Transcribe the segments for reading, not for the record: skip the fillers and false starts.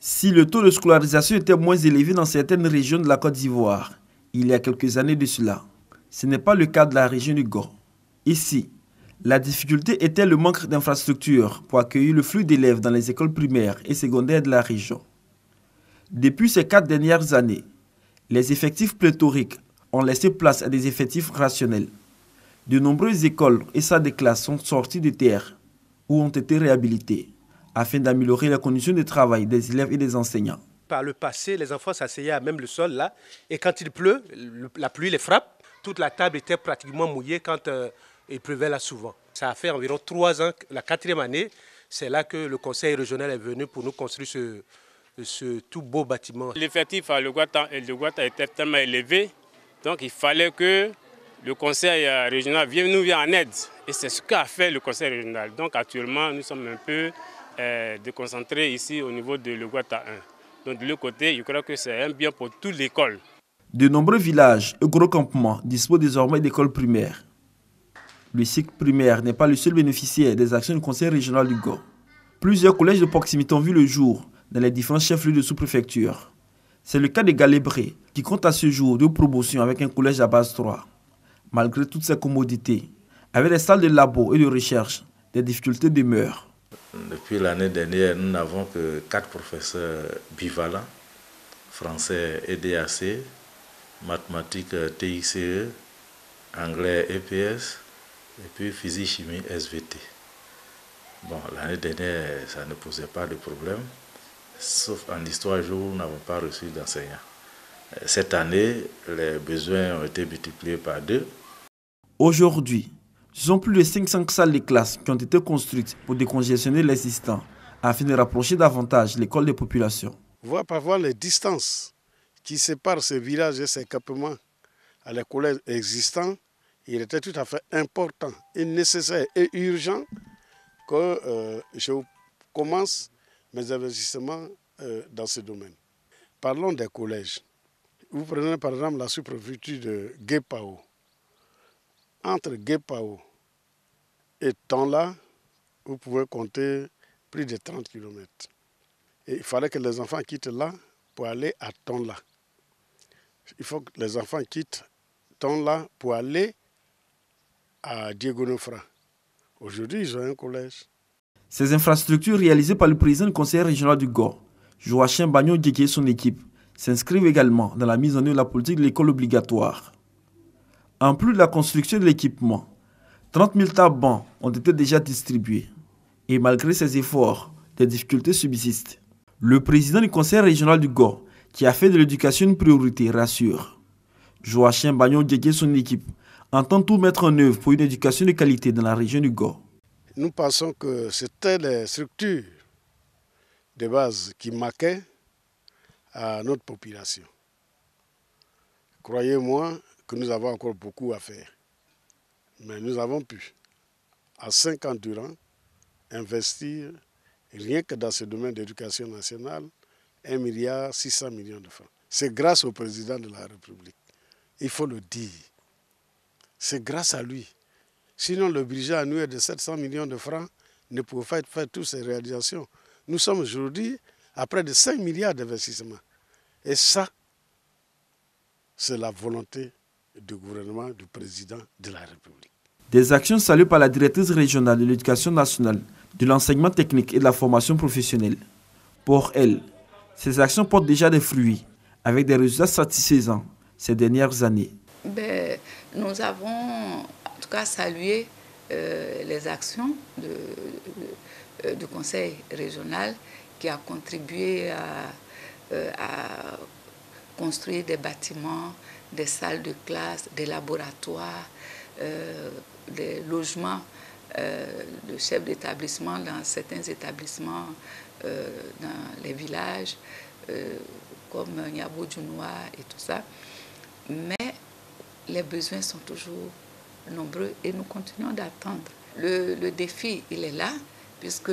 Si le taux de scolarisation était moins élevé dans certaines régions de la Côte d'Ivoire, il y a quelques années de cela, ce n'est pas le cas de la région du Gor. Ici, la difficulté était le manque d'infrastructures pour accueillir le flux d'élèves dans les écoles primaires et secondaires de la région. Depuis ces 4 dernières années, les effectifs pléthoriques ont laissé place à des effectifs rationnels. De nombreuses écoles et salles de classe sont sorties de terre ou ont été réhabilitées afin d'améliorer les conditions de travail des élèves et des enseignants. Par le passé, les enfants s'asseyaient à même le sol là, et quand il pleut, la pluie les frappe. Toute la table était pratiquement mouillée quand il pleuvait là souvent. Ça a fait environ 3 ans, la 4e année, c'est là que le conseil régional est venu pour nous construire ce tout beau bâtiment. L'effectif à Logouata était tellement élevé, donc il fallait que le conseil régional nous vienne en aide. Et c'est ce qu'a fait le conseil régional. Donc actuellement, nous sommes un peu déconcentrés ici au niveau de Logouata 1. Donc de l'autre côté, je crois que c'est un bien pour toute l'école. De nombreux villages et gros campements disposent désormais d'écoles primaires. Le cycle primaire n'est pas le seul bénéficiaire des actions du conseil régional du Gor. Plusieurs collèges de proximité ont vu le jour dans les différents chefs-lieux de sous-préfecture. C'est le cas de Galébré, qui compte à ce jour 2 promotions avec un collège à base 3. Malgré toutes ces commodités, avec des salles de labo et de recherche, des difficultés demeurent. Depuis l'année dernière, nous n'avons que 4 professeurs bivalents, français et DAC, mathématiques TICE, anglais EPS, et puis physique-chimie SVT. Bon, l'année dernière, ça ne posait pas de problème, sauf en histoire géo, nous n'avons pas reçu d'enseignants. Cette année, les besoins ont été multipliés par 2. Aujourd'hui, ce sont plus de 500 salles de classe qui ont été construites pour décongestionner l'existant, afin de rapprocher davantage l'école des populations. Voir par voir les distances qui séparent ces villages et ces campements à les collèges existants, il était tout à fait important et nécessaire et urgent que je commence mes investissements dans ce domaine. Parlons des collèges. Vous prenez par exemple la sous-préfecture de Guépao. Entre Guépao et Tonla, vous pouvez compter plus de 30 km. Et il fallait que les enfants quittent là pour aller à Tonla. Il faut que les enfants quittent Tonla pour aller à Diego-Nofra. Aujourd'hui, ils ont un collège. Ces infrastructures réalisées par le président du conseil régional du Gor, Joachim Bagnon-Djeké et son équipe, s'inscrivent également dans la mise en œuvre de la politique de l'école obligatoire. En plus de la construction de l'équipement, 30 000 tables bancs ont été déjà distribués. Et malgré ces efforts, des difficultés subsistent. Le président du conseil régional du Gor, qui a fait de l'éducation une priorité, rassure. Joachim Bagnon-Djeké et son équipe entendent tout mettre en œuvre pour une éducation de qualité dans la région du Gor. Nous pensons que c'était les structures de base qui manquaient à notre population. Croyez-moi que nous avons encore beaucoup à faire. Mais nous avons pu, à 5 ans durant, investir, rien que dans ce domaine d'éducation nationale, 1,6 milliard de francs. C'est grâce au président de la République. Il faut le dire. C'est grâce à lui. Sinon, le budget annuel de 700 millions de francs ne pouvait pas faire toutes ces réalisations. Nous sommes aujourd'hui à près de 5 milliards d'investissements. Et ça, c'est la volonté du gouvernement, du président de la République. Des actions saluées par la directrice régionale de l'éducation nationale, de l'enseignement technique et de la formation professionnelle. Pour elle, ces actions portent déjà des fruits, avec des résultats satisfaisants ces dernières années. Nous avons en tout cas salué les actions du conseil régional qui a contribué à construire des bâtiments, des salles de classe, des laboratoires, des logements de chefs d'établissement dans certains établissements dans les villages comme Niabo Djounoua et tout ça. Mais les besoins sont toujours nombreux et nous continuons d'attendre. Le défi, il est là, puisque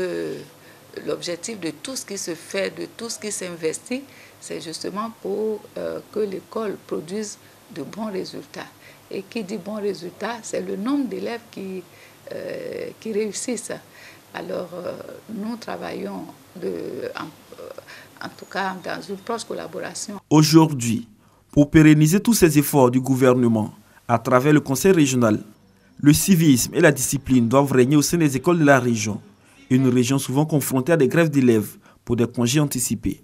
l'objectif de tout ce qui se fait, de tout ce qui s'investit, c'est justement pour que l'école produise de bons résultats. Et qui dit bons résultats, c'est le nombre d'élèves qui réussissent. Alors, nous travaillons en tout cas dans une proche collaboration. Aujourd'hui, pour pérenniser tous ces efforts du gouvernement à travers le conseil régional, le civisme et la discipline doivent régner au sein des écoles de la région, une région souvent confrontée à des grèves d'élèves pour des congés anticipés.